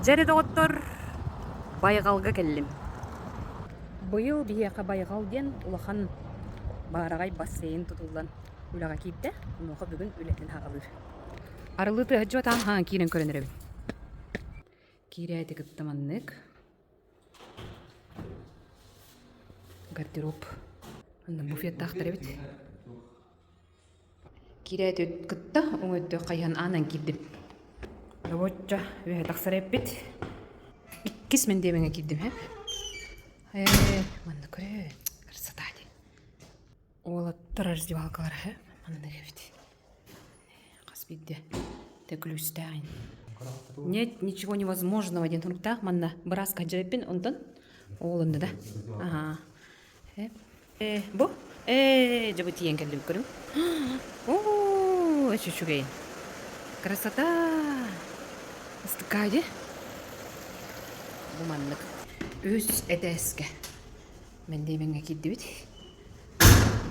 Жәрі доғыттыр байғалға келлим. Бұйыл бияқа байғал ден улахан барағай бассейн тұтылдан үлаға кейіпті. Ұнуға бүгін үлетін хағалыр. Арылыты әджі атан хаң кейрен көрінер әбін. Кейрі әйті күттіманнық. Гардероб. Андан буфет тақтыр әбіт. Кейрі әйті күтті, оң өтті қайхан анан кейдім. Рабоча өйе тақсар әбіт. Иккіс мен демеңе кейдім әбі. Манны көрі, красотади. Олаттыр раздевалкалар әбі. Манны әбіт. Қаспидде. Тәкілістәйін. Нет ничего невозможного ден тұрыптақ. Манна біраз қаджайппен ондан. Олынды да. Ага. Бұ? Жабы тиен кәлі көрім. Ооо, әші-шүгейін. Красота. Ыстықайды. Бұ маннық. Өз әдәске. Мен дейменге кедді бет.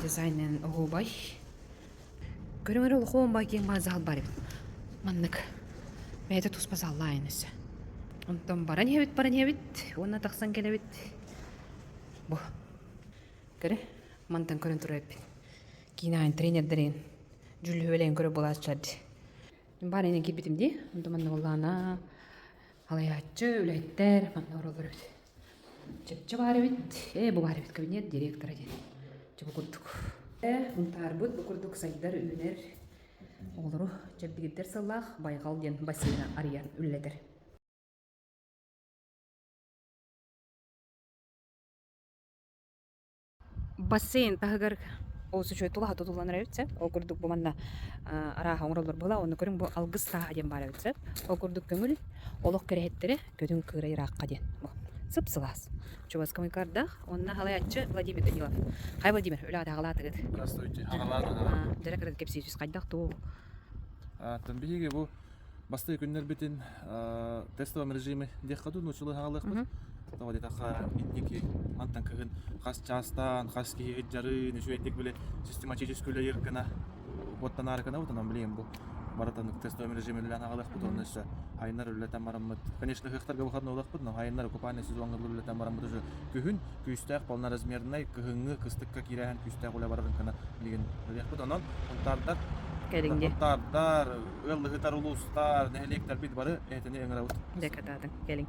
Дизайнен оғу бай. Көріңір ол қоғын бай кен базы ал бар ебін. Маннық. Мәйді тұспаз аллайын өсі. Онтан баран ебіт. Онна тақсан кәлі бет. Бұ. Көрі? Мантан көрін тұру ебін. Кейінайын тренердерін. Жүлі өлейін көрі бұл ашчады. Барайын кет бітім де. Онтан манна болғана. Алаятчы, өләйттер. Манна орал көрі бет. Чепчі бар ебіт. Бұ бар ебіт кабинет директора ден. Чепі күрдік. Мұнтар бұд, бұ күрдік сайдар үйінер. Олыру жаббигиттер саллах байғал ден бассейна ариян үлледер. Бассейн тағығыр осы чөй тұлаға тұтыланыр әйтсі. Ол күрдік бұл манна араға оңыралыр бұла. Оны көрің бұл алғыз таға ден бар әйтсі. Ол күрдік көңіл олық кәрәйттері көдің күрі раққа ден. Сып-сылас. Чувас коммуникардақ, онына халаятчы Владимир Данилов. Хай Владимир, өлі атағалаты кеді. Здравствуйте. Ағалады. Дәрәкірді кепсейсіз қайдақ тұу. Тәнбейге бұл басты күннер бетін тестовым режимі дек қаду, нұчылы ағалық бұд. Тава детақа итнеки мантан кығын қас частан, қас кейгет жары, нөші әттек біле систематическөлі еркіна, боттан арқына бұтынан білейін бұл. Баратанық тестовым режимі үлән ағалық бұд, оны үші айынар үләтен барамыд. Конечно, хықтарға бұқадын олақ бұд, но айынар купайны сезонғырлы үләтен барамыд уже күхін, күйістәқ полна размернай, кығыңы қыстыққа кирәйін күйістәқ үлә барарын кіна білген үләк бұд. Онан, ұнтардар, өлі ғытар ұлыстар, нәхелектер бит бары, әйтіне өңір ауыд. Дәкатадың, келің.